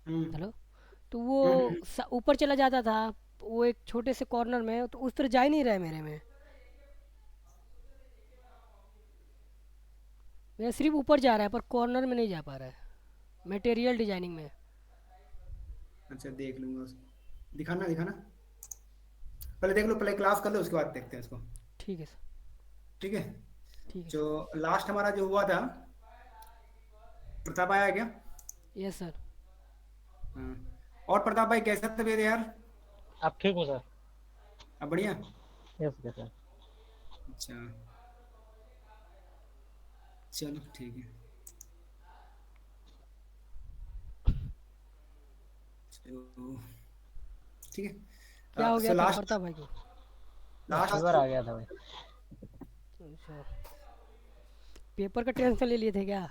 हम्म। Hello. तो वो हम्म। ऊपर चला जाता था, वो एक छोटे से कॉर्नर में, तो उस तरह जा ही नहीं रहा है मेरे में। मेरा सिर्फ ऊपर जा रहा है पर कॉर्नर में नहीं जा पा रहा है, मटेरियल डिजाइनिंग में। अच्छा, देख लूंगा उसको, दिखाना दिखाना। पहले देख लो, पहले क्लास कर लो, उसके बाद देखते हैं उसको। ठीक है सर। ठीक है। ठीक है जो सर। लास्ट हमारा जो हुआ था, प्रताप आया क्या? Yes sir. हाँ। और प्रताप भाई, कैसा तबीयत है यार? आप ठीक हो सर? अब बढ़िया। Yes yes sir. अच्छा, चलो ठीक है। तो ठीक क्या है। हो सो गया था लास्ट प्रताप भाई को? बस लास्ट फीवर आ गया था भाई। अच्छा, पेपर का टेंशन ले लिए थे क्या?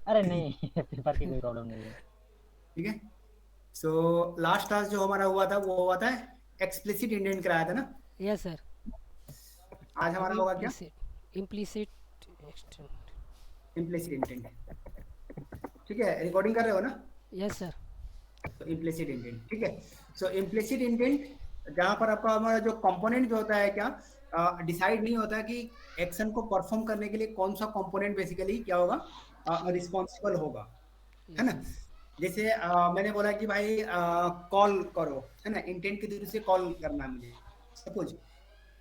अरे नहीं पेपर की कोई प्रॉब्लम नहीं है। ठीक है। सो लास्ट क्लास जो हमारा हुआ था वो हुआ था, एक्सप्लिसिट इंटेंट कराया था ना। Yes sir. आज अब हमारा होगा क्या? Implicit implicit extent. Implicit intent. ठीक है, रिकॉर्डिंग कर रहे हो ना? Yes sir. तो इम्प्लिसिट इंटेंट, ठीक है। सो इम्प्लिसिट इंटेंट जहां पर आपका हमारा जो कंपोनेंट जो होता है क्या, डिसाइड नहीं होता कि एक्शन को परफॉर्म करने के लिए कौन सा कंपोनेंट बेसिकली क्या होगा, ठीक। रिस्पॉन्सिबल होगा। है यस ना? सर। जैसे मैंने बोला कि भाई कॉल करो, है ना, इंटेंट के थ्रू से कॉल करना है मुझे, सपोज,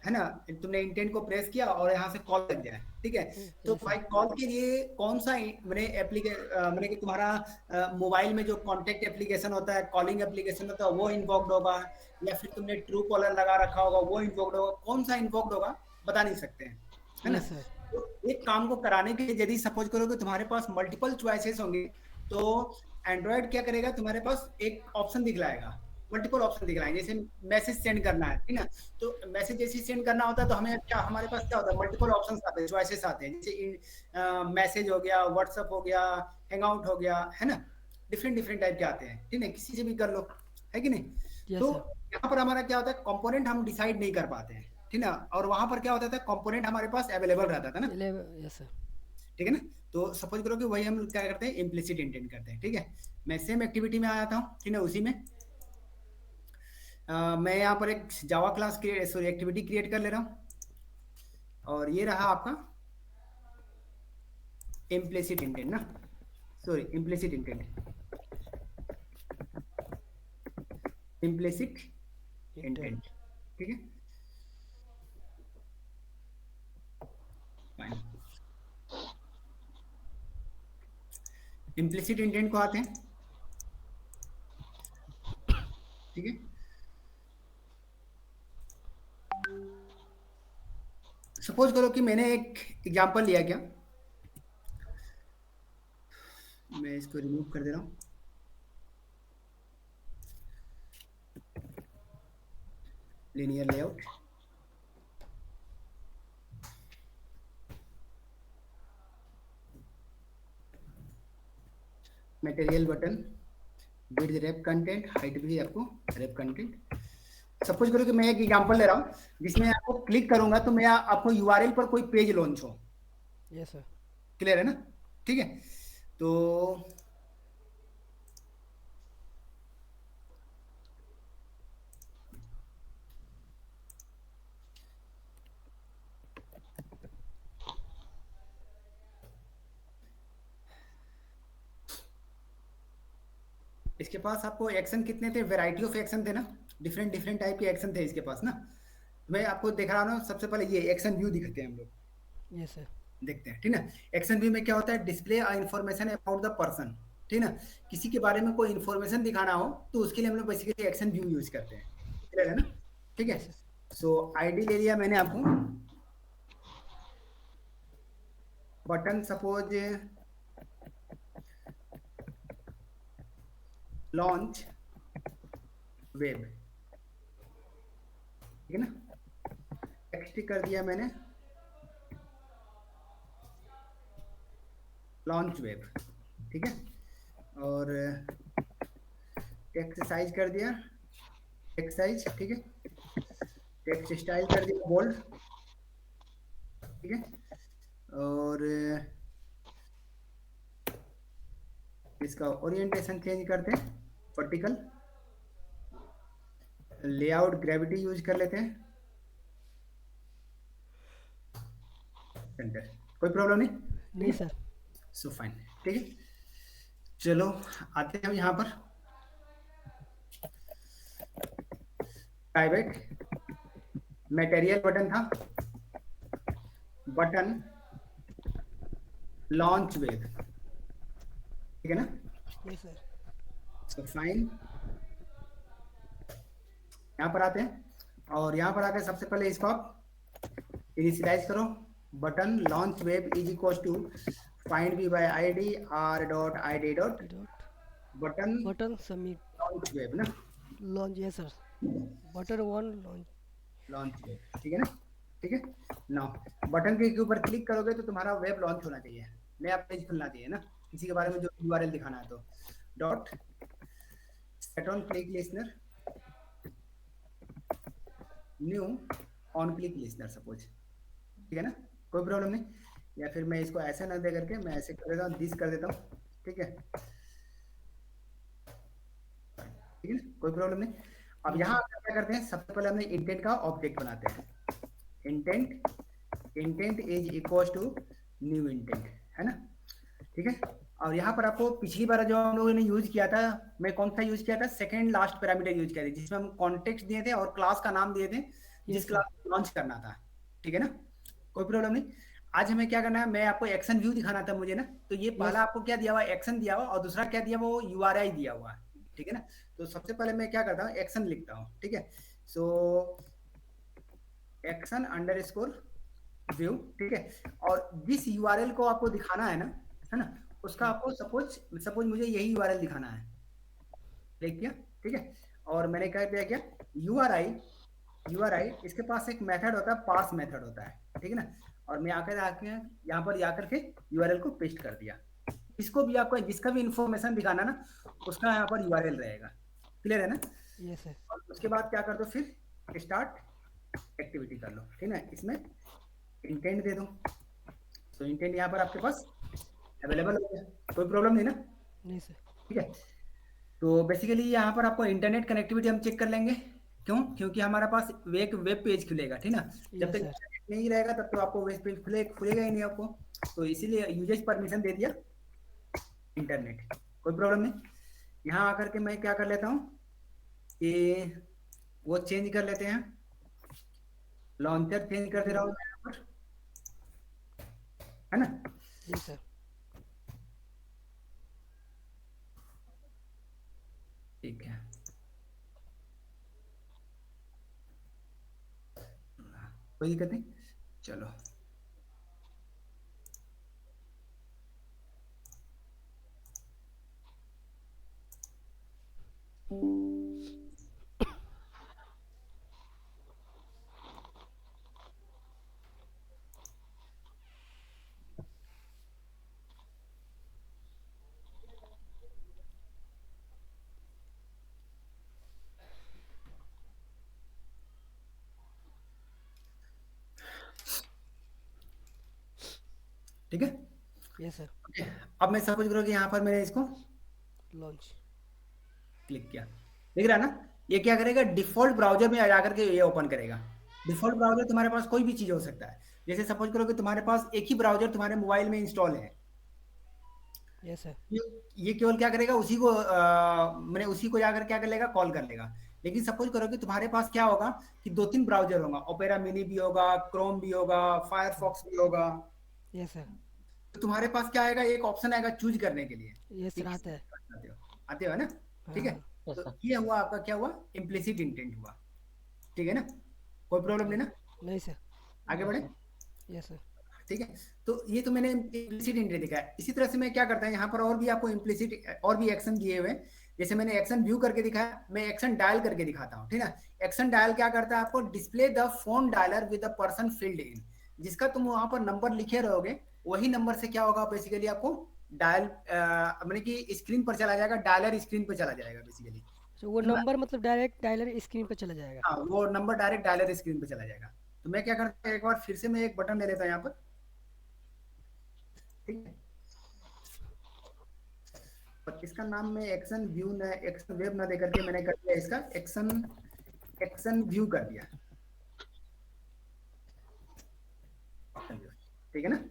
है ना। तुमने इंटेंट को प्रेस किया और यहाँ से कॉल लग जाए, ठीक है। तो यस भाई सर। कॉल के लिए कौन सा मैंने मैंने कि तुम्हारा मोबाइल में जो कॉन्टेक्ट एप्लीकेशन होता है, कॉलिंग एप्लीकेशन होता है, वो इन्वोक्ड होगा, या फिर तुमने ट्रू कॉलर लगा रखा होगा वो इन्वोक्ड होगा, कौन सा इन्वोक्ड होगा बता नहीं सकते हैं, है ना। Yes sir. तो एक काम को कराने के लिए यदि सपोज करो कि तुम्हारे पास मल्टीपल चॉइसेस होंगे, तो एंड्रॉयड क्या करेगा, तुम्हारे पास एक ऑप्शन दिखलाएगा, मल्टीपल ऑप्शन दिखलाएंगे, जैसे मैसेज सेंड करना है, ठीक ना। तो मैसेज जैसे सेंड करना होता है तो हमें क्या, हमारे पास क्या होता है, मल्टीपल ऑप्शंस आते हैं, चॉइसेस आते हैं, जैसे मैसेज हो गया, व्हाट्सएप हो गया, हैंगआउट हो गया, है ना। डिफरेंट डिफरेंट टाइप के आते हैं, ठीक है, किसी से भी कर लो, है कि नहीं। यस तो सर। यहाँ पर हमारा क्या होता है, कंपोनेंट हम डिसाइड नहीं कर पाते हैं, ठीक ना। और वहां पर क्या होता था, कंपोनेंट हमारे पास अवेलेबल रहता था ना, यस सर। ठीक है ना। तो सपोज करो कि वही हम क्या करते हैं, इम्प्लिसिट इंटेंट करते हैं, ठीक है। मैं सेम एक्टिविटी में आ जाता हूँ, ठीक है, उसी में मैं यहाँ पर एक Java class create, sorry, activity create कर ले रहा हूँ, और ये रहा आपका इम्प्लिसिट इंटेंट ना, sorry, implicit intent, implicit intent, intent. ठीक है, फाइन। इम्प्लिसिट इंटेंट को आते हैं, ठीक है। सपोज करो कि मैंने एक एग्जांपल लिया क्या, मैं इसको रिमूव कर दे रहा हूँ, linear layout, material button, width wrap content, height भी आपको रैप कंटेंट। सपोज करो कि मैं एक एग्जांपल ले रहा हूँ जिसमें आपको क्लिक करूंगा तो मैं आपको यूआरएल पर कोई पेज लॉन्च हो, यस सर। क्लियर है ना, ठीक है। तो इसके पास आपको एक्शन कितने थे, वैरायटी ऑफ एक्शन थे ना, डिफरेंट डिफरेंट टाइप के एक्शन थे इसके पास ना। मैं आपको दिखा रहा हूँ, सबसे पहले ये एक्शन व्यू दिखते हैं हम लोग, यस सर। देखते हैं, ठीक ना। एक्शन व्यू में क्या होता है, display information about the person, ठीक ना। किसी के बारे में कोई इंफॉर्मेशन दिखाना हो तो उसके लिए हम लोग बेसिकली एक्शन व्यू यूज करते हैं, क्लियर है ना, ठीक है। Yes sir. सो आईडी ले लिया मैंने आपको, बटन सपोज लॉन्च वेब, ठीक है ना। टेक्स्ट कर दिया मैंने लॉन्च वेब, ठीक है। और टेक्स्ट साइज कर दिया, टेक्स्ट साइज, ठीक है। टेक्स्ट स्टाइल कर दिया बोल्ड, ठीक है। और इसका ओरिएंटेशन चेंज करते हैं, वर्टिकल, लेआउट ग्रेविटी यूज कर लेते हैं, सेंटर, कोई प्रॉब्लम नहीं, नहीं सर। सो फाइन, ठीक है। चलो आते हैं हम यहाँ पर, प्राइवेट मटेरियल बटन था, बटन लॉन्च वेब, ठीक है ना, यस सर। So fine. यहाँ पर आते हैं और यहाँ पर आकर सबसे पहले इसको आप इनिशियलाइज करो, button launch web is equal to find V by ID R dot ID dot dot button button submit launch web ना, launch, yes sir, button 1 launch. Launch web, ठीक है ना, ठीक है। नाउ बटन के ऊपर क्लिक करोगे तो तुम्हारा वेब लॉन्च होना चाहिए, नया पेज खुलना चाहिए ना, इसी के बारे में जो यूआरएल दिखाना है। तो dot set on click listener new on click listener suppose, ठीक है ना, कोई प्रॉब्लम नहीं। या फिर मैं इसको ऐसे ना दे करके मैं ऐसे कर देता हूँ, दिस कर देता हूँ, ठीक है, ठीक है, कोई प्रॉब्लम नहीं। अब यहाँ क्या करते हैं, सबसे पहले हमने इंटेंट का ऑब्जेक्ट बनाते हैं, intent is equal to new intent, है ना, ठीक है। और यहाँ पर आपको पिछली बार जो हम लोगों ने यूज किया था, मैं कौन सा यूज किया था, सेकंड लास्ट पैरामीटर यूज किया था, जिसमें हम कॉन्टेक्स्ट दिए थे और क्लास का नाम दिए थे, जिस क्लास को लॉन्च करना था, ठीक है ना, कोई प्रॉब्लम नहीं। आज हमें क्या करना है, मैं आपको एक्शन व्यू दिखाना था मुझे ना, तो ये पहला आपको क्या दिया हुआ, एक्शन दिया हुआ, और दूसरा क्या दिया, वो यूआरआई दिया हुआ, ठीक है ना। तो सबसे पहले मैं क्या करता हूँ, एक्शन लिखता हूँ, ठीक है, सो एक्शन अंडरस्कोर व्यू, ठीक है। और जिस यूआरएल को आपको दिखाना है ना, उसका आपको सपोज मुझे यही यूआरएल दिखाना है, देख किया, ठीक है। और मैंने क्या दिया, क्या यूआरआई इसके पास एक मेथड होता है, पार्स मेथड होता है, ठीक है ना। और मैं आके यहाँ पर जाकर के यूआरएल को पेस्ट कर दिया, इसको भी आपको जिसका भी इंफॉर्मेशन दिखाना ना, उसका यहाँ पर यूआरएल रहेगा, क्लियर है ना। Yes sir. और उसके बाद क्या कर दो, फिर स्टार्ट एक्टिविटी कर लो, ठीक है, इसमें इंटेंट दे दो, तो इंटेंट यहाँ पर आपके पास अवेलेबल हो गया, कोई प्रॉब्लम नहीं ना, नहीं सर। ठीक है। तो बेसिकली यहाँ पर आपको इंटरनेट कनेक्टिविटी हम चेक कर लेंगे, क्यों, क्योंकि हमारे पास एक वेब पेज खुलेगा, ठीक ना, जब तक इंटरनेट नहीं रहेगा तब तो आपको वेब पेज खुलेगा ही नहीं आपको, तो इसीलिए यूजर्स परमिशन दे दिया इंटरनेट, कोई प्रॉब्लम नहीं। यहाँ आकर के मैं क्या कर लेता हूँ कि वो चेंज कर लेते हैं, लॉन्चर चेंज कर दे रहा हूँ मैं यहाँ पर, है ना, जी सर। ठीक है, कोई दिक्कत नहीं, चलो ठीक है। Yes sir. ओके, अब मैं सपोज करो कि यहाँ पर मैंने इसको लॉन्च क्लिक किया, दिख रहा है ना, ये क्या करेगा, डिफॉल्ट ब्राउजर में आ जाकर के ये ओपन करेगा। डिफॉल्ट ब्राउजर तुम्हारे पास कोई भी चीज हो सकता है, जैसे सपोज करो कि तुम्हारे पास एक ही ब्राउजर तुम्हारे मोबाइल में इंस्टॉल है, यस सर। ये केवल क्या करेगा, उसी को मैंने उसी को जाकर क्या कर लेगा, कॉल कर लेगा। लेकिन सपोज करो कि तुम्हारे पास क्या होगा कि 2-3 ब्राउजर होगा, ओपेरा मिनी भी होगा, क्रोम भी होगा, फायरफॉक्स भी होगा, यस सर। तो तुम्हारे पास क्या आएगा, एक ऑप्शन आएगा चूज करने के लिए, यस सर, आता है। आते हो ना, ठीक है। Yes, तो sir. ये हुआ आपका, क्या हुआ, इम्प्लिसिट इंटेंट हुआ, ठीक है ना, कोई प्रॉब्लम नहीं ना, नहीं सर। आगे बढ़े, यस सर। ठीक है। तो ये तो मैंने इम्प्लिसिट इंटेंट दिखाया, इसी तरह से मैं क्या करता है, यहाँ पर और भी आपको इम्प्लिसिट और भी एक्शन दिए हुए, जैसे मैंने एक्शन व्यू करके दिखाया, मैं एक्शन डायल करके दिखाता हूँ, ठीक है। एक्शन डायल क्या करता है, आपको display the phone dialer with the person field इन, जिसका तुम वहां पर नंबर लिखे रहोगे, वही नंबर से क्या होगा, बेसिकली आपको डायल मैंने कि स्क्रीन पर चला जाएगा, डायलर स्क्रीन पर चला जाएगा बेसिकली, तो वो नंबर मतलब डायरेक्ट डायलर स्क्रीन पर चला जाएगा। हाँ, वो नंबर डायरेक्ट डायलर स्क्रीन पे चला जाएगा। तो मैं क्या करता हूँ, एक बार फिर से मैं एक बटन ले लेता हूँ यहाँ पर, ठीक है, और इसका नाम में एक्शन व्यू न एक्शन वेब ना दे करके मैंने कर दिया इसका एक्शन एक्शन व्यू कर दिया, ठीक है ना।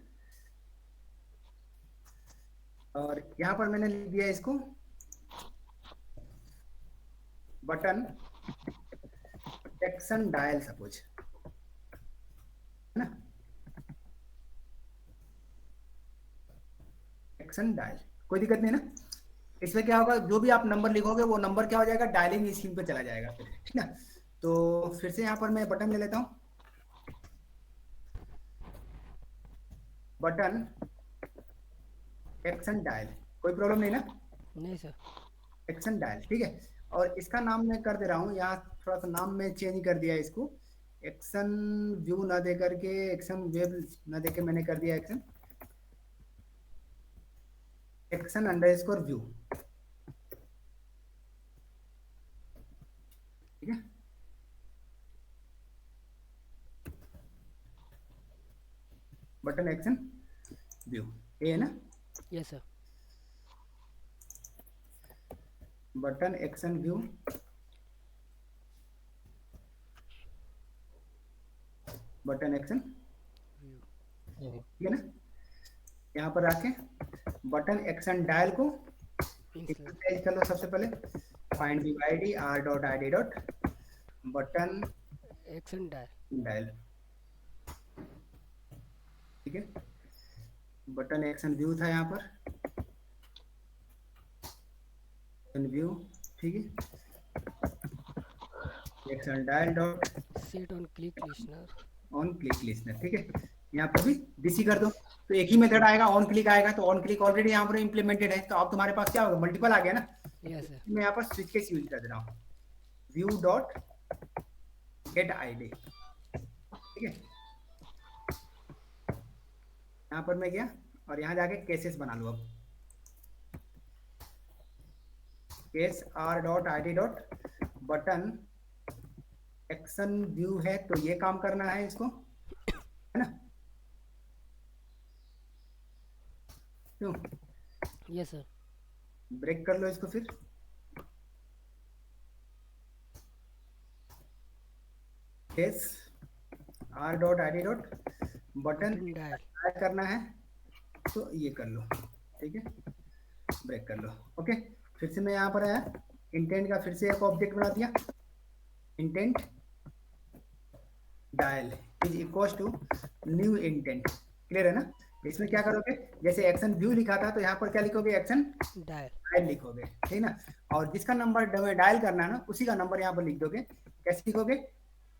और यहाँ पर मैंने लिख दिया इसको बटन एक्शन डायल सपोज, है ना, एक्शन डायल, कोई दिक्कत नहीं ना। इसमें क्या होगा, जो भी आप नंबर लिखोगे वो नंबर क्या हो जाएगा, डायलिंग स्क्रीन पे चला जाएगा फिर, ठीक ना। तो फिर से यहाँ पर मैं बटन ले लेता हूँ, बटन एक्शन डायल, कोई प्रॉब्लम नहीं ना, नहीं सर। एक्शन डायल, ठीक है। और इसका नाम मैं कर दे रहा हूँ यहाँ, थोड़ा सा नाम में चेंज कर दिया इसको, एक्शन व्यू ना दे करके एक्शन वेब ना दे के मैंने कर दिया एक्शन एक्शन अंडरस्कोर व्यू, ठीक है। बटन एक्शन व्यू ये है ना, yes sir. Button action view, button action, ठीक है ना। यहाँ पर आके बटन एक्शन डायल को इनिशियलाइज कर लो सबसे पहले, find view ID R dot I D dot button action dial, ठीक है। बटन एक्शन व्यू था यहाँ पर, व्यू, ठीक है। Action dial dot set on click listener, on click listener, ठीक है। यहाँ पर भी डीसी कर दो, तो एक ही मेथड आएगा, ऑन क्लिक आएगा, तो ऑन क्लिक ऑलरेडी यहाँ पर इंप्लीमेंटेड है, तो अब तुम्हारे पास क्या होगा, मल्टीपल आ गया ना। Yes sir. मैं यहाँ पर स्विच केस यूज कर दे रहा हूँ, व्यू डॉट गेट आईडी, ठीक है। यहाँ पर मैं गया और यहाँ जाके केसेस बना लूँ, अब case R dot I D dot button action view है, तो ये काम करना है इसको, है ना, क्यों, यस सर। ब्रेक कर लो इसको फिर, case R dot I D dot button dial करना है, तो ये कर लो, ठीक है, ब्रेक कर लो, ओके। फिर से मैं यहाँ पर आया, इंटेंट का फिर से एक ऑब्जेक्ट बना दिया, intent dial is equal to new intent, clear है ना। इसमें क्या करोगे, जैसे एक्शन व्यू लिखा था तो यहाँ पर क्या लिखोगे, एक्शन डायल लिखोगे, ठीक ना। और जिसका नंबर डायल करना है ना, उसी का नंबर यहाँ पर लिख दोगे, कैसे लिखोगे,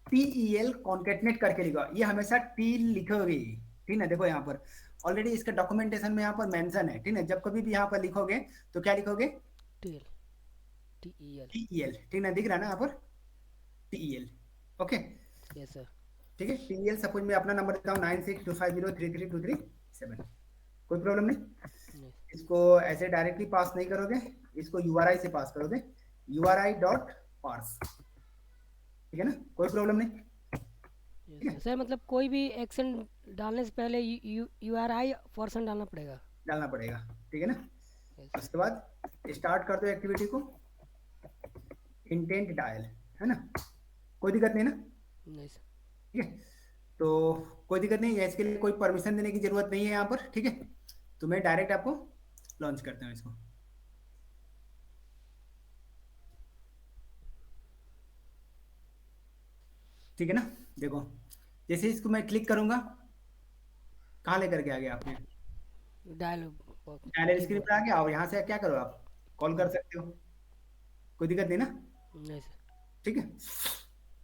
TEL कॉन्केटनेट करके लिखो, ये हमेशा टी लिखोगे, ठीक ना। देखो यहाँ पर ऑलरेडी इसका डॉक्यूमेंटेशन में यहाँ पर मेंशन है, ठीक ना। जब कभी भी यहाँ पर लिखोगे तो क्या लिखोगे, TEL, ठीक ना, दिख रहा है ना यहाँ पर TEL, ओके। Yes sir. ठीक है, TEL सपोज मैं अपना नंबर देता हूँ 9625033237, कोई प्रॉब्लम नहीं। इसको ऐसे डायरेक्टली पास नहीं करोगे, इसको URI से पास करोगे, URI डॉट पार्स, ठीक है ना, कोई प्रॉब्लम नहीं। सर मतलब कोई भी एक्शन डालने से पहले URI फॉर्सन डालना पड़ेगा, ठीक है ना। उसके बाद स्टार्ट कर दो एक्टिविटी को, इंटेंट डायल, है ना, कोई दिक्कत नहीं ना, नहीं सर। ठीक है। तो कोई दिक्कत नहीं है, इसके लिए कोई परमिशन देने की जरूरत नहीं है यहाँ पर, ठीक है। तो मैं डायरेक्ट आपको लॉन्च करता हूँ इसको, ठीक है ना। देखो जैसे इसको मैं क्लिक करूंगा, कहाँ लेकर के आ गया आपने, डायल स्क्रीन पर आ गया, और यहाँ से क्या करो, आप कॉल कर सकते हो, कोई दिक्कत नहीं ना, नहीं सर। ठीक है,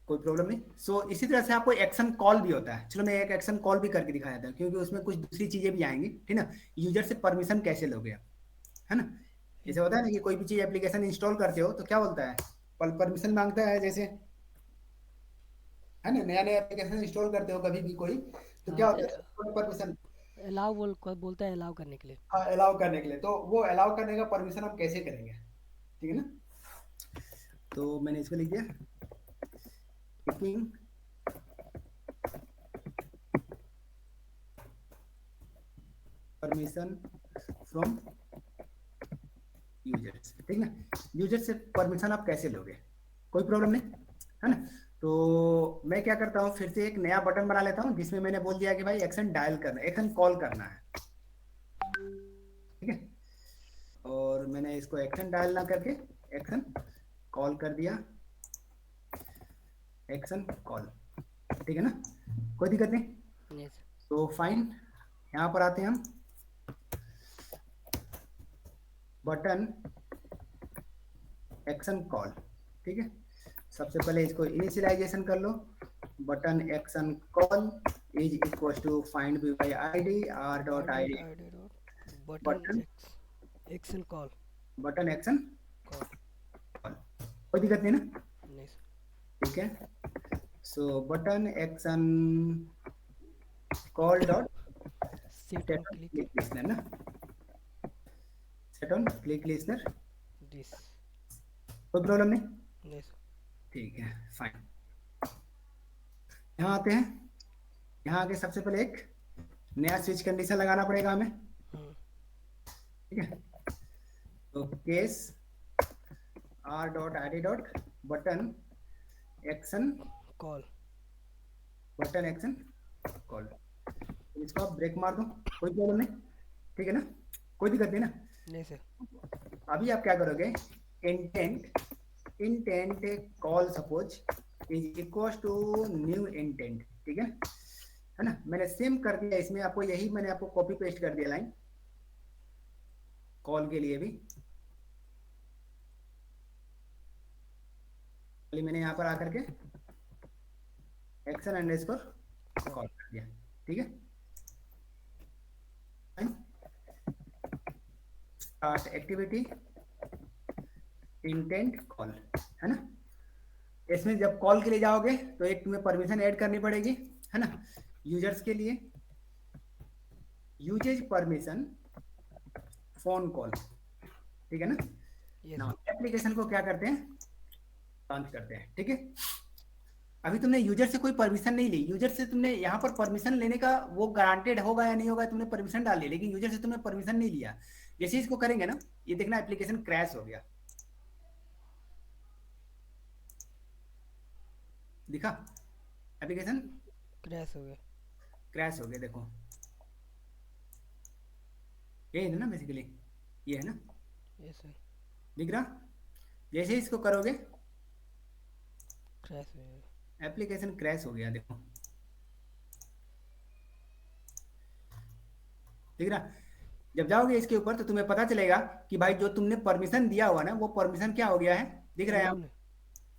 कोई प्रॉब्लम नहीं। सो इसी तरह से आपको एक्शन कॉल भी होता है, चलो मैं एक एक्शन कॉल भी करके दिखाया था, क्योंकि उसमें कुछ दूसरी चीजें भी आएंगी, ठीक ना। यूजर से परमिशन कैसे लोगे आप, है ना। जैसे होता है ना कि कोई भी चीज एप्लीकेशन इंस्टॉल करते हो तो क्या बोलता है, परमिशन मांगता है, जैसे है ना, नया नया एप्लीकेशन इंस्टॉल करते हो कभी भी कोई, तो क्या होता है, परमिशन बोलता है अलाउ करने के लिए, हाँ अलाउ करने के लिए, तो वो अलाउ करने का परमिशन हम कैसे करेंगे, ठीक है ना। तो मैंने इसको लिख दिया, परमिशन फ्रॉम यूजर से, ठीक ना। यूजर से परमिशन आप कैसे लोगे, कोई प्रॉब्लम नहीं है ना। तो मैं क्या करता हूँ, फिर से एक नया बटन बना लेता हूँ जिसमें मैंने बोल दिया कि भाई एक्शन डायल करना, एक्शन कॉल करना है, ठीक है। और मैंने इसको एक्शन डायल ना करके एक्शन कॉल कर दिया, एक्शन कॉल, ठीक है ना, कोई दिक्कत नहीं। यस तो फाइन, यहाँ पर आते हैं हम, बटन एक्शन कॉल, ठीक है। सबसे पहले इसको इनिशियलाइजेशन कर लो, button action call is equal to find by ID R dot id ID, id dot button button action call button action call call, कोई दिक्कत नहीं ना, नहीं ठीक है। So button action call dot set set on on click click listener ना, set on click listener, this कोई problem नहीं, नहीं ठीक है फाइन। यहाँ आते हैं, यहाँ आके सबसे पहले एक नया स्विच कंडीशन लगाना पड़ेगा हमें, ठीक है। तो case R dot I D dot button action call button action call, इसको आप ब्रेक मार दो, कोई प्रॉब्लम नहीं, ठीक है ना, कोई दिक्कत नहीं ना। नहीं सर अभी आप क्या करोगे, intent intent call suppose is equal to new intent, ठीक है ना। मैंने सेम कर दिया इसमें, आपको यही मैंने आपको कॉपी पेस्ट कर दिया लाइन कॉल के लिए भी, मैंने यहाँ पर आकर के एक्शन अंडरस्कोर कॉल कर दिया, ठीक है। स्टार्ट एक्टिविटी इंटेंट कॉल, है ना। इसमें जब कॉल के लिए जाओगे तो एक तुम्हें परमिशन ऐड करनी पड़ेगी, है ना, यूजर्स के लिए, यूजेज परमिशन फोन कॉल, ठीक है ना। यस ना एप्लीकेशन को क्या करते हैं, लॉन्च करते हैं, ठीक है। अभी तुमने यूजर से कोई परमिशन नहीं ली, यूजर से तुमने यहाँ पर परमिशन लेने का वो गारंटेड होगा या नहीं होगा, तुमने परमिशन डाल ली, लेकिन यूजर से तुमने परमिशन नहीं लिया। जैसे इसको करेंगे ना, ये देखना एप्लीकेशन क्रैश हो गया, दिखा एप्लीकेशन क्रैश हो गया क्रैश हो गया, देखो ये है ना बेसिकली, ये है ना, यस सर दिख रहा। जैसे ही इसको करोगे क्रैश हो गया एप्लीकेशन क्रैश हो गया, देखो दिख रहा। जब जाओगे इसके ऊपर तो तुम्हें पता चलेगा कि भाई जो तुमने परमिशन दिया हुआ ना, वो परमिशन क्या हो गया है, दिख रहा है, Allow नहीं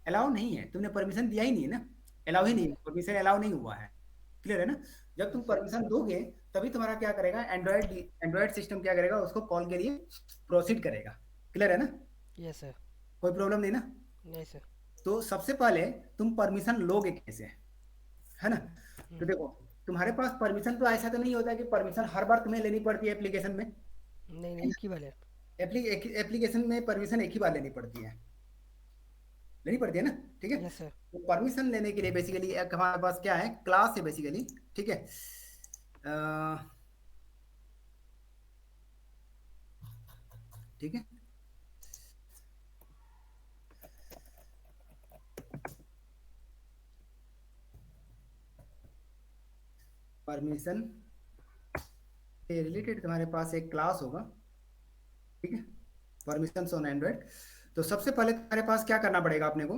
अलाउ नहीं है, तुमने परमिशन दिया ही नहीं है ना, अलाउ ही नहीं है, परमिशन अलाउ नहीं हुआ है, क्लियर है ना। जब तुम परमिशन दोगे तभी तुम्हारा क्या करेगा, एंड्रॉइड एंड्रॉइड सिस्टम क्या करेगा, उसको कॉल के लिए प्रोसीड करेगा, क्लियर है ना, यस सर कोई प्रॉब्लम नहीं ना। नहीं सर तो सबसे पहले तुम परमिशन लोगे कैसे, है ना। तो देखो तुम्हारे पास परमिशन तो ऐसा तो नहीं होता कि परमिशन हर बार तुम्हें लेनी पड़ती है एप्लीकेशन में, नहीं एक ही बार है एप्लीकेशन में परमिशन एक ही बार लेनी पड़ती है, लेनी पड़ती है ना, ठीक है। यस सर तो परमिशन लेने के लिए बेसिकली एक हमारे पास क्या है, क्लास है बेसिकली, ठीक है। ठीक है, परमिशन से रिलेटेड तुम्हारे पास एक क्लास होगा, ठीक है, परमिशन ऑन एंड्रॉइड। तो सबसे पहले तुम्हारे पास क्या करना पड़ेगा अपने को,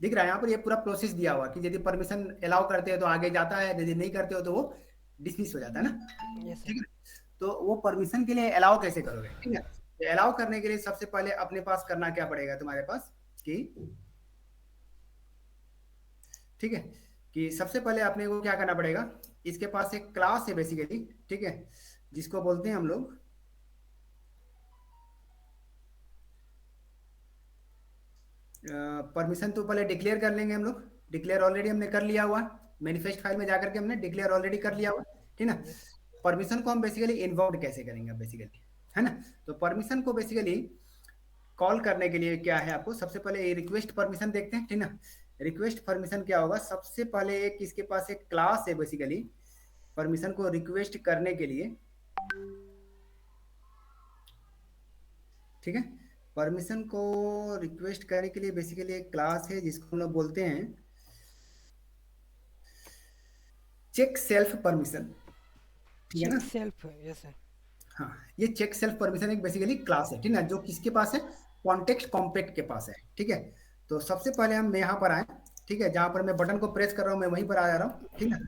दिख रहा है यहाँ पर ये पूरा प्रोसेस दिया हुआ कि यदि परमिशन अलाउ करते हो तो आगे जाता है, यदि नहीं करते हो तो वो डिसमिस हो जाता है ना, यस ठीक सर है। तो वो परमिशन के लिए अलाउ कैसे करोगे, ठीक है। तो अलाउ करने के लिए सबसे पहले अपने पास करना क्या पड़ेगा तुम्हारे पास कि, ठीक है, कि सबसे पहले अपने को क्या करना पड़ेगा, इसके पास एक क्लास है बेसिकली, ठीक है, जिसको बोलते हैं हम लोग परमिशन। तो पहले डिक्लेयर कर लेंगे हम लोग, डिक्लेयर ऑलरेडी हमने कर लिया हुआ, मैनिफेस्ट फाइल में जाकर के हमने डिक्लेयर ऑलरेडी कर लिया हुआ, ठीक ना। यस परमिशन को हम बेसिकली इन्वोक कैसे करेंगे बेसिकली, है ना। तो परमिशन को बेसिकली कॉल करने के लिए क्या है, आपको सबसे पहले रिक्वेस्ट परमिशन देखते हैं, ठीक ना। रिक्वेस्ट परमिशन क्या होगा, सबसे पहले एक इसके पास एक क्लास है बेसिकली परमिशन को रिक्वेस्ट करने के लिए, ठीक है। परमिशन को रिक्वेस्ट करने के लिए बेसिकली एक क्लास है जिसको हम लोग बोलते हैं चेक सेल्फ परमिशन, ठीक है चेक ना। Self, yes sir. हाँ, ये चेक सेल्फ परमिशन एक बेसिकली क्लास है, ठीक है ना, जो किसके पास है, कॉन्टेक्स्ट कॉम्पैक्ट के पास है, ठीक है। तो सबसे पहले हम यहाँ पर आए, ठीक है, जहां पर मैं बटन को प्रेस कर रहा हूँ मैं वहीं पर आ जा रहा हूँ, ठीक है,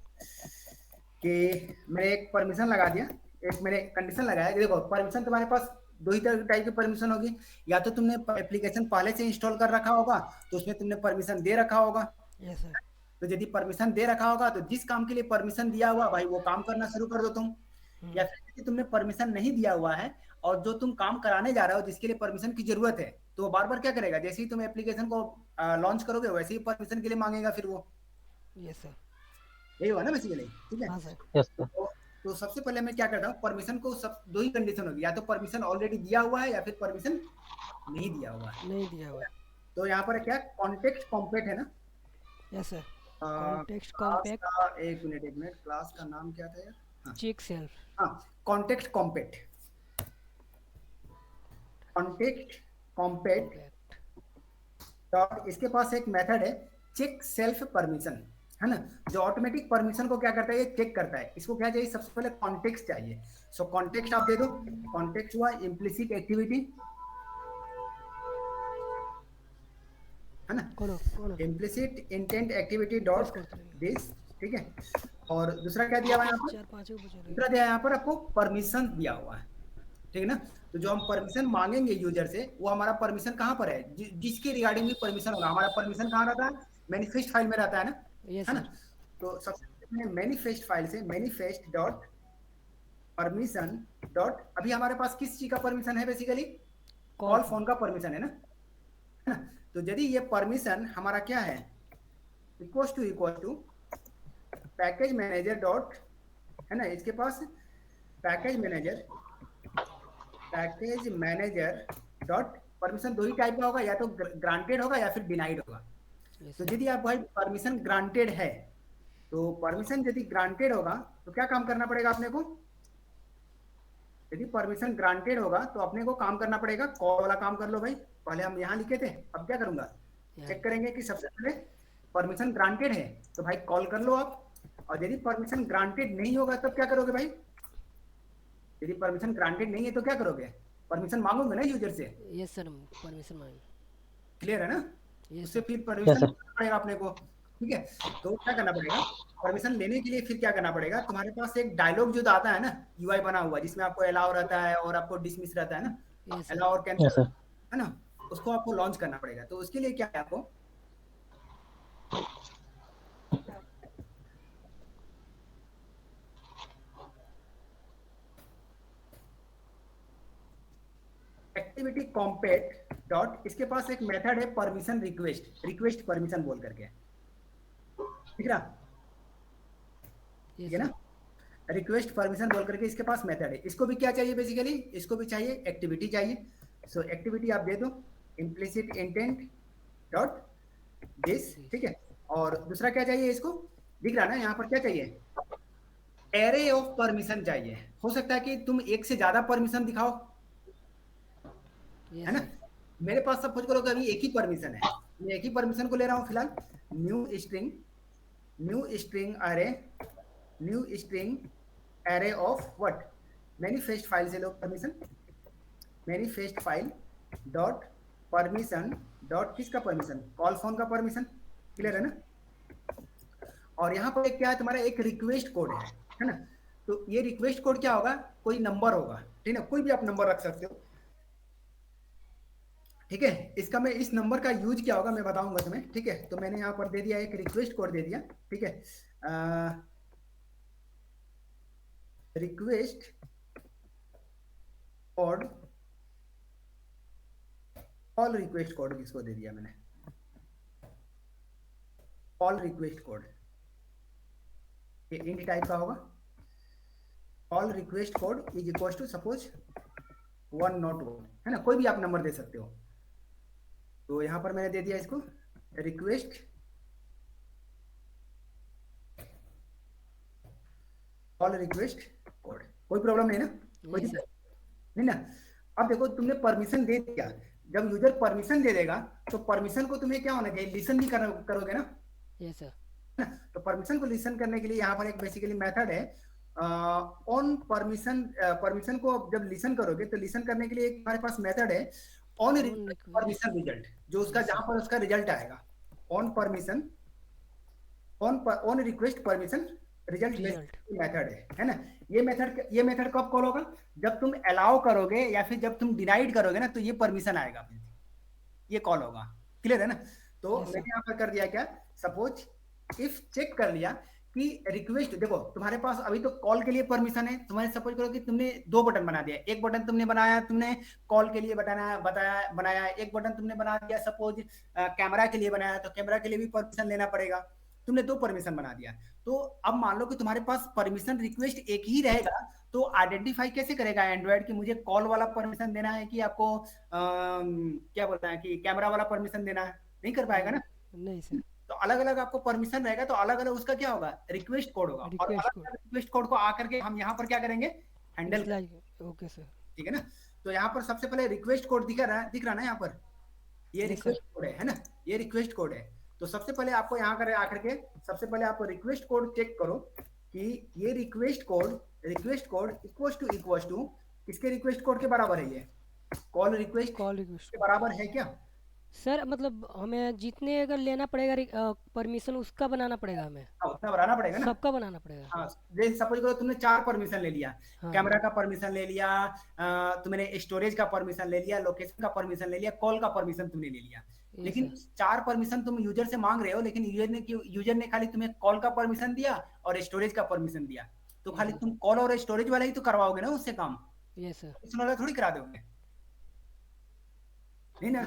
कि मैंने एक परमिशन लगा दिया, एक मैंने कंडीशन लगाया कि देखो परमिशन तुम्हारे पास दो ही तरह टाइप की परमिशन होगी, या तो तुमने एप्लीकेशन पहले से इंस्टॉल कर रखा होगा तो उसमें तुमने परमिशन दे रखा होगा। Yes sir. तो यदि परमिशन दे रखा होगा तो जिस काम के लिए परमिशन दिया हुआ भाई वो काम करना शुरू कर दो तुम। या फिर यदि तुमने परमिशन नहीं दिया हुआ है और जो तुम काम कराने जा रहे हो जिसके लिए परमिशन की जरूरत है तो वो बार बार क्या करेगा, जैसे ही तुम एप्लीकेशन को लॉन्च करोगे वैसे ही परमिशन के लिए मांगेगा फिर वो। Yes sir. यही हुआ ना बेसिकली, ठीक है। हाँ सर। Yes sir. तो सबसे पहले मैं क्या करता हूँ, परमिशन को सब दो ही कंडीशन होगी, या तो परमिशन ऑलरेडी दिया हुआ है या फिर परमिशन नहीं दिया हुआ है। नहीं दिया हुआ। तो यहाँ पर क्या कॉन्टेक्स्ट कॉम्पैक्ट है ना। Yes sir. Context class compact का एक मिनट क्लास का नाम क्या था यार। हाँ चेक सेल्फ। हाँ, context compact, context compact compact. Dot, इसके पास एक मेथड है चेक सेल्फ परमिशन, है ना, जो ऑटोमेटिक परमिशन को क्या करता है, ये चेक करता है। इसको क्या चाहिए, सबसे पहले कॉन्टेक्स्ट चाहिए। सो कॉन्टेक्स्ट आप दे दो, कॉन्टेक्स्ट हुआ इम्प्लिसिट एक्टिविटी, है ना, कौन कौन implicit intent activity dot this, ठीक है। और दूसरा क्या दिया हुआ है यहाँ पर, चार पाँच को बचा दूसरा दिया है यहाँ पर आपको परमिशन दिया हुआ है, ठीक है ना। तो जो हम परमिशन मांगेंगे यूजर से वो हमारा परमिशन कहाँ पर है, जिसके रिगार्डिंग भी परमिशन होगा, हमारा परमिशन कहाँ रहता है, मैनिफेस्ट फाइल में रहता है ना, यस है ना। सर। तो सबसे पहले मैनिफेस्ट फाइल से मैनिफेस्ट डॉट परमिशन डॉट, अभी हमारे पास किस चीज का परमिशन है, बेसिकली कॉल फोन का परमिशन है ना। तो यदि ये परमिशन हमारा क्या है, equal to package manager dot, है ना, इसके पास पैकेज मैनेजर डॉट परमिशन दो ही टाइप का होगा, या तो ग्रांटेड होगा या फिर डिनाइड होगा। यस तो सर। यदि आप भाई परमिशन ग्रांटेड है, तो परमिशन यदि ग्रांटेड होगा तो क्या काम करना पड़ेगा अपने को, यदि परमिशन ग्रांटेड होगा तो अपने को काम करना पड़ेगा, कॉल वाला काम कर लो भाई, पहले हम यहाँ लिखे थे, अब क्या करूंगा, चेक करेंगे कि सबसे पहले परमिशन ग्रांटेड है तो भाई कॉल कर लो आप, और यदि परमिशन ग्रांटेड नहीं होगा तब क्या करोगे भाई, यदि परमिशन ग्रांटेड नहीं है तो क्या करोगे, परमिशन मांगोगे ना यूजर से। यस सर, परमिशन मांगे। क्लियर है ना, यस उससे सर। फिर यस परमिशन सर। पड़ेगा अपने को, ठीक है। तो क्या करना पड़ेगा, परमिशन लेने के लिए फिर क्या करना पड़ेगा, तुम्हारे पास एक डायलॉग जो आता है ना, यूआई बना हुआ जिसमें आपको अलाउ रहता है और आपको डिसमिस रहता है ना, यस सर। अलाउ और यस कैंसिल, सर। है ना, उसको आपको लॉन्च करना पड़ेगा। तो उसके लिए क्या है आपको, एक्टिविटी कॉम्पैक्ट डॉट, इसके पास एक मेथड है परमिशन रिक्वेस्ट परमिशन बोल करके, ठीक है, ठीक यस है ना, सर। रिक्वेस्ट परमिशन बोल करके इसके पास मेथड है। इसको भी क्या चाहिए बेसिकली, इसको भी चाहिए एक्टिविटी चाहिए। सो एक्टिविटी आप दे दो इम्प्लिसिट इंटेंट डॉट दिस, ठीक है। और दूसरा क्या चाहिए, इसको दिख रहा है ना यहाँ पर, क्या चाहिए, एरे ऑफ परमिशन चाहिए। हो सकता है कि तुम एक से ज्यादा परमिशन दिखाओ, है यस ना। सर। मेरे पास सपोज करो कि अभी एक ही परमिशन है, मैं एक ही परमिशन को ले रहा हूँ फिलहाल, new string array of what, manifest file से लो permission, manifest file dot permission dot किसका परमिशन, कॉल फोन का परमिशन, क्लियर है ना। और यहाँ पर क्या है, तुम्हारा एक रिक्वेस्ट कोड है ना। तो ये रिक्वेस्ट कोड क्या होगा, कोई नंबर होगा, ठीक है, कोई भी आप नंबर रख सकते हो, ठीक है। इसका मैं इस नंबर का यूज क्या होगा मैं बताऊंगा तुम्हें, ठीक है। तो मैंने यहाँ पर दे दिया एक रिक्वेस्ट कोड दे दिया, ठीक है, request code, call request code किसको दे दिया मैंने, कॉल रिक्वेस्ट कोड, ये इंट टाइप का होगा, call request code is equal to suppose 101, है ना, कोई भी आप नंबर दे सकते हो। तो यहां पर मैंने दे दिया इसको रिक्वेस्ट कॉल रिक्वेस्ट कोड, कोई प्रॉब्लम नहीं ना, कोई यस दिक्कत सर। नहीं ना। अब देखो तुमने परमिशन दे दिया, जब यूजर परमिशन दे देगा तो परमिशन को तुम्हें क्या होना चाहिए, लिसन भी करोगे ना। Yes sir. तो परमिशन को लिसन करने के लिए यहाँ पर एक बेसिकली मेथड है ऑन परमिशन। परमिशन को जब लिसन करोगे तो लिसन करने के लिए एक हमारे पास मेथड है ऑन परमिशन रिजल्ट, जो उसका जहां पर उसका रिजल्ट आएगा on permission, on request permission result method है ना। ये मेथड कब कॉल होगा, जब तुम अलाउ करोगे या फिर जब तुम डिनाइड करोगे ना, तो ये परमिशन आएगा, ये कॉल होगा। क्लियर है ना। तो मैंने यहाँ पर कर दिया क्या, सपोज इफ चेक कर लिया कि रिक्वेस्ट, देखो तुम्हारे पास अभी तो कॉल के लिए परमिशन है, तुम्हारे सपोज करो कि तुमने 2 बटन बना दिया, एक बटन तुमने बनाया, तुमने कॉल के लिए बनाया, एक बटन तुमने बना दिया सपोज कैमरा के लिए बनाया, तो कैमरा के लिए भी परमिशन लेना पड़ेगा, तुमने 2 परमिशन बना दिया। तो अब मान लो कि तुम्हारे पास परमिशन रिक्वेस्ट एक ही रहेगा, तो आइडेंटिफाई कैसे करेगा एंड्रॉइड कि मुझे कॉल वाला परमिशन देना है कि आपको क्या बोलता है कि कैमरा वाला परमिशन देना है, नहीं कर पाएगा ना। नहीं सर। तो अलग अलग आपको परमिशन रहेगा, तो अलग अलग उसका क्या होगा, रिक्वेस्ट कोड होगा, और अलग अलग रिक्वेस्ट कोड को आकर के हम यहाँ पर क्या करेंगे, हैंडल। ओके सर, ठीक है ना। तो यहाँ पर सबसे पहले रिक्वेस्ट कोड दिख रहा ना, यहाँ पर ये रिक्वेस्ट कोड है ना, ये रिक्वेस्ट कोड है। तो सबसे पहले आपको यहाँ कर आकर के सबसे पहले आपको रिक्वेस्ट कोड चेक करो कि ये रिक्वेस्ट कोड इक्वल टू किसके रिक्वेस्ट कोड के बराबर है, ये कॉल रिक्वेस्ट के बराबर है क्या सर। मतलब हमें जितने अगर लेना पड़ेगा परमिशन उसका बनाना पड़ेगा, हमें उतना बनाना पड़ेगा ना, सबका बनाना पड़ेगा। हाँ, जैसे सपोज करो तुमने 4 परमिशन ले लिया, कैमरा का परमिशन ले लिया, तुमने स्टोरेज का परमिशन ले लिया, लोकेशन का परमिशन ले लिया, कॉल का परमिशन तुमने ले लिया, लेकिन 4 परमिशन तुम यूजर से मांग रहे हो, लेकिन यूजर ने खाली तुम्हें कॉल का परमिशन दिया और स्टोरेज का परमिशन दिया, तो खाली तुम कॉल और स्टोरेज वाला ही तो करवाओगे ना उससे काम, परमिशन वाला थोड़ी करा दोगे, नहीं ना।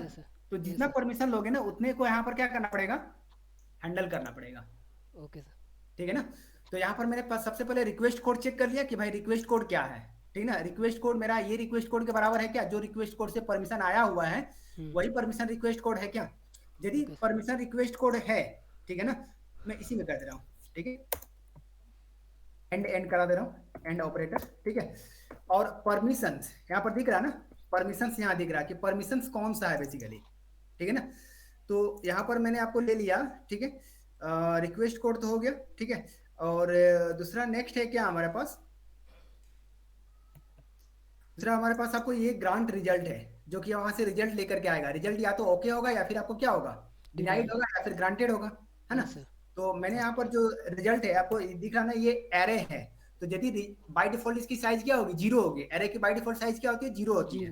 तो जितना परमिशन लोगे ना उतने को यहाँ पर क्या करना पड़ेगा, हैंडल करना पड़ेगा। ओके सर, ठीक है ना। तो यहाँ पर मेरे पास सबसे पहले रिक्वेस्ट कोड चेक कर लिया कि भाई रिक्वेस्ट कोड क्या है, ठीक है ना। रिक्वेस्ट कोड मेरा ये रिक्वेस्ट कोड के बराबर है क्या, जो रिक्वेस्ट कोड से परमिशन आया हुआ है वही परमिशन रिक्वेस्ट कोड है क्या। यदि परमिशन रिक्वेस्ट कोड है, ठीक है ना, मैं इसी में कर दे रहा हूँ, ठीक है, एंड करा दे रहा हूँ, एंड ऑपरेटर, ठीक है। और परमिशंस यहाँ पर दिख रहा है ना, परमिशंस यहाँ दिख रहा है कि परमिशंस कौन सा है बेसिकली, ठीक है ना। तो यहाँ पर मैंने आपको ले लिया, ठीक है, रिक्वेस्ट कोड तो हो गया, ठीक है। और दूसरा नेक्स्ट है क्या हमारे पास, दूसरा हमारे पास आपको ये ग्रांट रिजल्ट है, जो कि वहां से रिजल्ट लेकर के आएगा। रिजल्ट या तो ओके होगा या फिर आपको क्या होगा, डिनाइड होगा या फिर ग्रांटेड होगा, है ना। तो मैंने यहाँ पर जो रिजल्ट है आपको दिख रहा ना, ये एरे है, तो यदि बाय डिफॉल्ट इसकी साइज क्या होगी, 0 होगी। एरे की बाय डिफॉल्ट साइज क्या होती है, 0 होती है,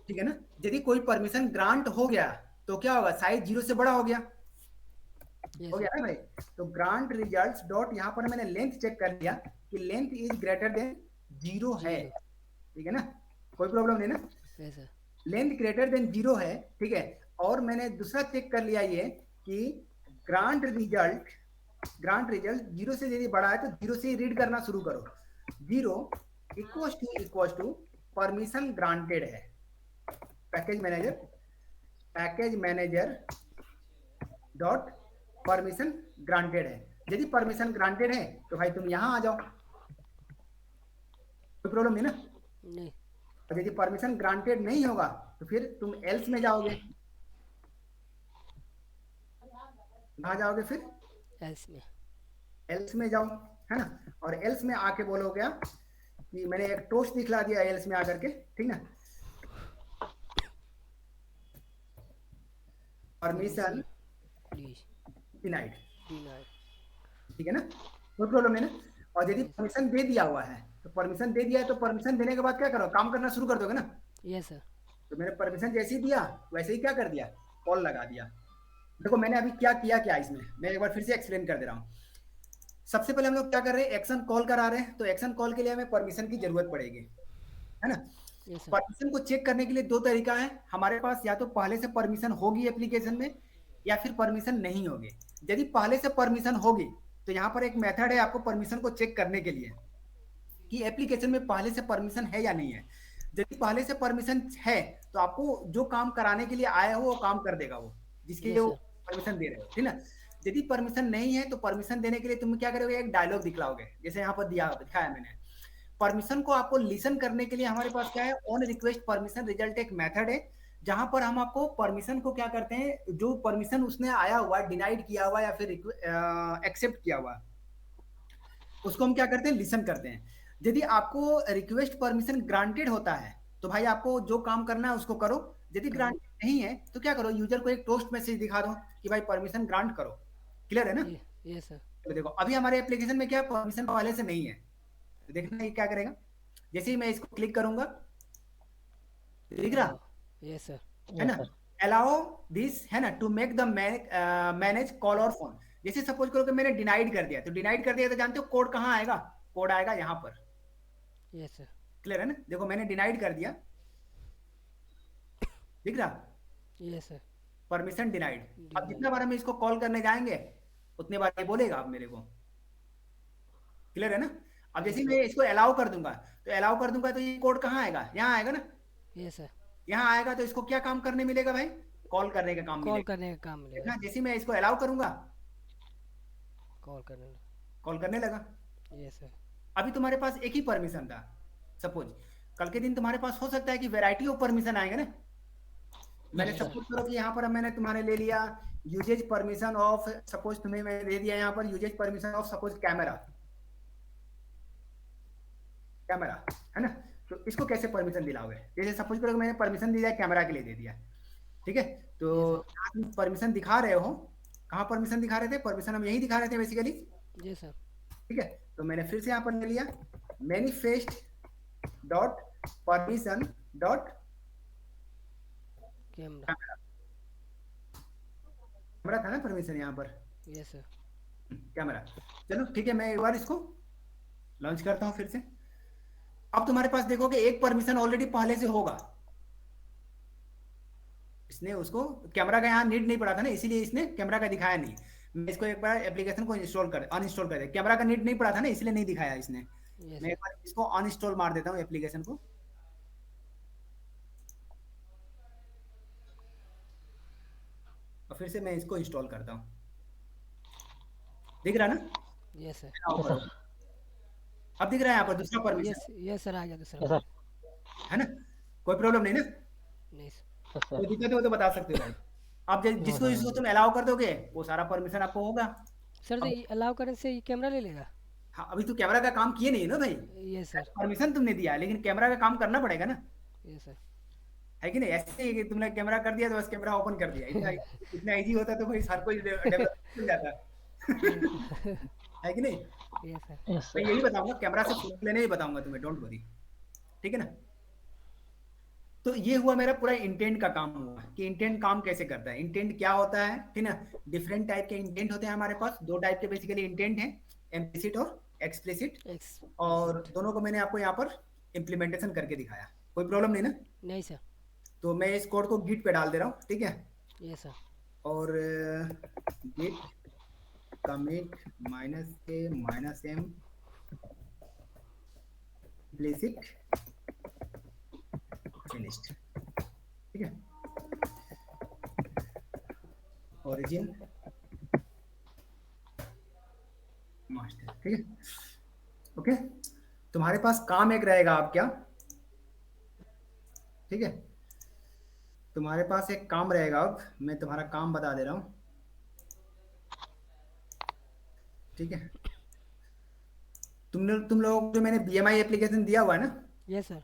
ठीक है ना। यदि कोई परमिशन ग्रांट हो गया तो क्या होगा, साइज 0 से बड़ा हो गया, हो गया ना भाई। तो ग्रांट रिजल्ट्स डॉट यहाँ पर मैंने लेंथ चेक कर लिया कि लेंथ इज ग्रेटर देन 0 है, ठीक है ना, कोई प्रॉब्लम नहीं ना, लेंथ ग्रेटर देन 0 है, ठीक है। और मैंने दूसरा चेक कर लिया ये कि ग्रांट रिजल्ट 0 से यदि बड़ा है तो 0 से ही रीड करना शुरू करो, 0 इक्वल टू परमिशन ग्रांटेड है, package manager dot permission granted है। यदि परमिशन ग्रांटेड है तो भाई तुम यहां आ जाओ, कोई प्रॉब्लम नहीं ना, नहीं। और यदि परमिशन ग्रांटेड नहीं होगा तो फिर तुम एल्स में जाओगे, कहां जाओगे फिर, एल्स में जाओ, है ना। और एल्स में आके बोलोगे कि मैंने एक टोस्ट दिखला दिया एल्स में आकर के, ठीक ना, परमिशन डिनाइड, ठीक है ना, कोई प्रॉब्लम नहीं ना। और यदि परमिशन दे दिया हुआ है तो परमिशन दे दिया है, तो परमिशन देने के बाद क्या करो, काम करना शुरू कर दोगे ना। Yes sir. तो मैंने परमिशन जैसे ही दिया वैसे ही क्या कर दिया, कॉल लगा दिया। देखो मैंने अभी क्या इसमें मैं एक बार फिर से एक्सप्लेन कर दे रहा हूँ। सबसे पहले हम लोग क्या कर रहे हैं, एक्शन कॉल करा रहे हैं, तो एक्शन कॉल के लिए हमें परमिशन की जरूरत पड़ेगी, है ना। परमिशन को चेक करने के लिए 2 तरीका है हमारे पास, या तो पहले से परमिशन होगी एप्लीकेशन में या फिर परमिशन नहीं होगी। यदि पहले से परमिशन होगी तो यहाँ पर एक मेथड है आपको परमिशन को चेक करने के लिए कि एप्लीकेशन में पहले से परमिशन है या नहीं है। यदि पहले से परमिशन है तो आपको जो काम कराने के लिए आया हो वो काम कर देगा वो, जिसके लिए वो परमिशन दे रहे हो, ठीक ना। यदि परमिशन नहीं है तो परमिशन देने के लिए तुम क्या करोगे, एक डायलॉग दिखलाओगे, जैसे यहाँ पर दिखाया मैंने। परमिशन को आपको लिसन करने के लिए हमारे पास क्या है, ऑन रिक्वेस्ट परमिशन रिजल्ट एक मेथड है जहां पर हम आपको परमिशन को क्या करते हैं, जो परमिशन उसने आया हुआ डिनाइड किया हुआ या फिर एक्सेप्ट किया हुआ, उसको हम क्या करते हैं, लिसन करते हैं। यदि आपको रिक्वेस्ट परमिशन ग्रांटेड होता है तो भाई आपको जो काम करना है उसको करो, यदि करो। ग्रांटेड नहीं है तो क्या करो, यूजर को एक टोस्ट मैसेज दिखा दो कि भाई परमिशन ग्रांट करो। क्लियर है ना? ये सर। तो देखो अभी हमारे एप्लीकेशन में क्या परमिशन पहले से नहीं है, तो देखना ये क्या करेगा, जैसे ही मैं इसको क्लिक करूंगा, दिख रहा ये सर। है ना, Yes, sir. अलाउ दिस है ना to make the manage call और फोन। जैसे सपोज करो कि मैंने डिनाइड कर दिया, तो डिनाइड कर दिया तो जानते हो कोड कहाँ आएगा, कोड आएगा यहाँ पर। ये सर। क्लियर है ना? देखो मैंने डिनाइड कर दिया, दिख रहा, ये सर। Permission denied. अब जितना बार हम इसको कॉल करने जाएंगे उतने बार ये बोलेगा अब मेरे को। क्लियर है ना? अब जैसे ही मैं इसको अलाउ कर दूंगा, तो अलाउ कर दूंगा तो ये कोड कहाँ आएगा, यहाँ आएगा ना, ये सर। यहाँ आएगा। तो इसको क्या काम करने मिलेगा भाई, कॉल करने का काम कॉल मिलेगा। करने का काम मिलेगा। देखना जैसे ही मैं इसको अलाउ करूंगा, कॉल करने। कॉल करने लगा। ये सर। अभी तुम्हारे पास एक ही परमिशन था, सपोज कल के दिन तुम्हारे पास हो सकता है कि वैरायटी ऑफ परमिशन आएंगे ना। मैंने सपोज करो कि यहाँ पर मैंने तुम्हारे ले लिया यूजेज परमिशन ऑफ, सपोज तुम्हें मैंने दे दिया यहाँ पर uses permission of suppose camera, camera है ना। तो इसको कैसे परमिशन दिलाओगे, जैसे सपोज करो कि मैंने परमिशन दिया कैमरा के लिए दे दिया, ठीक है। तो परमिशन दिखा रहे हो, कहाँ परमिशन दिखा रहे थे, परमिशन हम यही दिखा रहे थे बेसिकली। जी सर। ठीक है, तो मैंने फिर से यहाँ पर ले लिया manifest dot permission dot camera. Camera था ना परमिशन यहाँ पर, ये सर। कैमरा। चलो ठीक है, मैं एक बार इसको लॉन्च करता हूँ फिर से। अब तुम्हारे पास देखोगे एक परमिशन ऑलरेडी पहले से होगा, इसने उसको कैमरा का यहाँ नीड नहीं पड़ा था ना, इसीलिए इसने कैमरा का दिखाया नहीं। मैं इसको एक बार एप्लीकेशन को अनइंस्टॉल कर दे, कैमरा का नीड नहीं पड़ा था ना, इसलिए नहीं दिखाया इसने। मैं एक बार इसको अनइंस्टॉल मार देता हूँ एप्लीकेशन को, और फिर से मैं इसको इंस्टॉल करता हूँ। दिख रहा ना? ये सर। Yes, sir. अब दिख रहा है यहाँ पर दूसरा ये परमिशन, ये सर आ गया दूसरा। Yes, sir. है ना? कोई प्रॉब्लम नहीं ना? नहीं सर। Yes, sir. कोई दिक्कत हो तो बता सकते हो भाई। आप जिसको sir. जिसको तुम अलाउ कर दोगे वो सारा परमिशन आपको होगा। सर तो ये अलाउ करने से ये कैमरा ले लेगा। हाँ, अभी तो कैमरा का काम किए नहीं है ना भाई, ये सर। परमिशन तुमने दिया है, लेकिन कैमरा का काम करना पड़ेगा ना, ये सर। है कि नहीं? ऐसे ही कि तुमने कैमरा कर दिया तो बस कैमरा ओपन कर दिया, इतना इजी होता तो भाई हर कोई डेवलप मिल जाता है कि नहीं? ये सर। Yes, मैं sir. यही बताऊंगा, कैमरा से फोटो लेने ही बताऊंगा तुम्हें, डोंट वरी, ठीक है ना। तो ये हुआ मेरा पूरा इंटेंट का काम हुआ कि इंटेंट काम कैसे करता है, इंटेंट क्या होता है, ठीक ना। डिफरेंट टाइप के इंटेंट होते हैं हमारे पास, दो टाइप के बेसिकली इंटेंट हैं, इम्प्लिसिट और एक्सप्लिसिट, और दोनों को मैंने आपको यहाँ पर इम्प्लीमेंटेशन करके दिखाया। कोई प्रॉब्लम नहीं ना? नहीं सर। तो मैं इस कोड को गिट पे डाल दे रहा हूँ, ठीक है। ये सर। और Git commit -a-m implicit finished, ठीक है। ओरिजिन मास्टर, ठीक है। ओके, तुम्हारे पास काम एक रहेगा आप क्या, ठीक है। तुम्हारे पास एक काम रहेगा, अब मैं तुम्हारा काम बता दे रहा हूँ, ठीक है। तुम लोगों को जो मैंने BMI एप्लीकेशन दिया हुआ है ना, ये सर।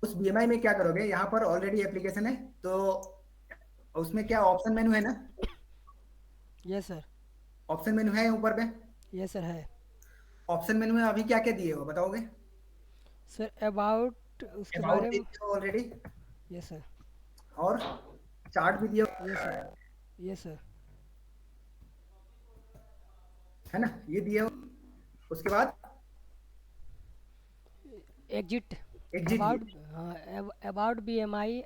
उस BMI में क्या करोगे, यहाँ पर ऑलरेडी एप्लीकेशन है तो उसमें क्या ऑप्शन मेनू है ना, ये सर। ऑप्शन मेनू है ऊपर पे, ये सर है। ऑप्शन मेनू में अभी क्या क्या दिए हो बताओगे? सर अबाउट उसके अबाउट बारे में। दिए हो ऑलरेडी, ये सर। और चार्ट भी दिए हो, ये सर। ये सर। है ना, ये दिए हो। उसके बाद एग्जिट। Exit about. हाँ अबाउट BMI,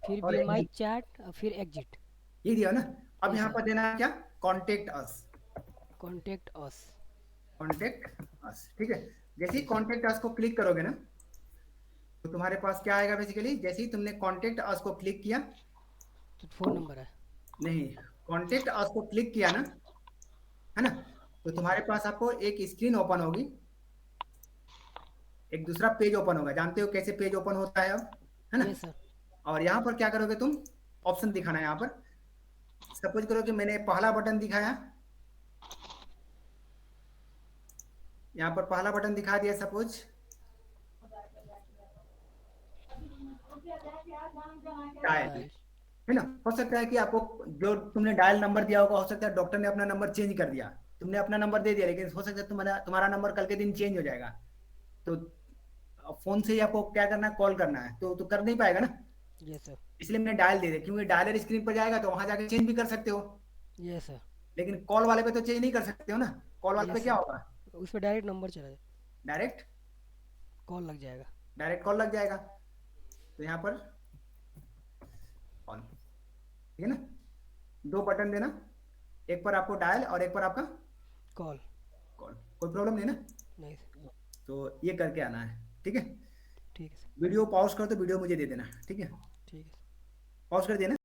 फिर और BMI exit, चैट, फिर एग्जिट। ये दिया हो ना। अब Yes, यहाँ sir. पर देना है क्या, contact us, contact us. Contact us, ठीक है। जैसे ही कॉन्टेक्ट अस को क्लिक करोगे ना, तो तुम्हारे पास क्या आएगा बेसिकली, जैसे ही तुमने कॉन्टेक्ट अस को क्लिक किया, तो फ़ोन नंबर है। नहीं, कॉन्टेक्ट अस को क्लिक किया ना, है ना, तो तुम्हारे पास आपको एक स्क्रीन ओपन होगी, एक दूसरा पेज ओपन होगा। जानते हो कैसे पेज ओपन होता है अब, है ना? ये सर। और यहाँ पर क्या करोगे तुम, ऑप्शन दिखाना है यहाँ पर। सपोज करो कि मैंने पहला बटन दिखाया, यहाँ पर पहला बटन दिखा दिया सपोज, डायल, डायल। है ना। हो सकता है कि आपको जो तुमने डायल नंबर दिया होगा, हो सकता है डॉक्टर ने अपना नंबर चेंज कर दिया, तुमने अपना नंबर दे दिया, लेकिन हो सकता है तुम्हारा तुम्हारा नंबर कल के दिन चेंज हो जाएगा, तो फोन से ही आपको क्या करना है, कॉल करना है, तो कर नहीं पाएगा ना। Yes sir. इसलिए मैंने डायल दे दिया, क्योंकि डायलर स्क्रीन पर जाएगा तो वहां जाके चेंज भी कर सकते हो, यस सर। लेकिन कॉल वाले पे तो चेंज नहीं कर सकते हो ना। कॉल वाले पे यस क्या सर। होगा, उस पर डायरेक्ट नंबर चला जाए, डायरेक्ट कॉल लग जाएगा। डायरेक्ट कॉल लग जाएगा। तो यहाँ पर कॉल, ठीक है ना, दो बटन देना, एक पर आपको डायल और एक पर आपका कॉल। कॉल, कोई प्रॉब्लम नहीं ना। नहीं सर। तो ये करके आना है, ठीक है। ठीक है सर। वीडियो पॉज कर, तो वीडियो मुझे दे देना, ठीक है, ठीक है सर। पॉज कर देना।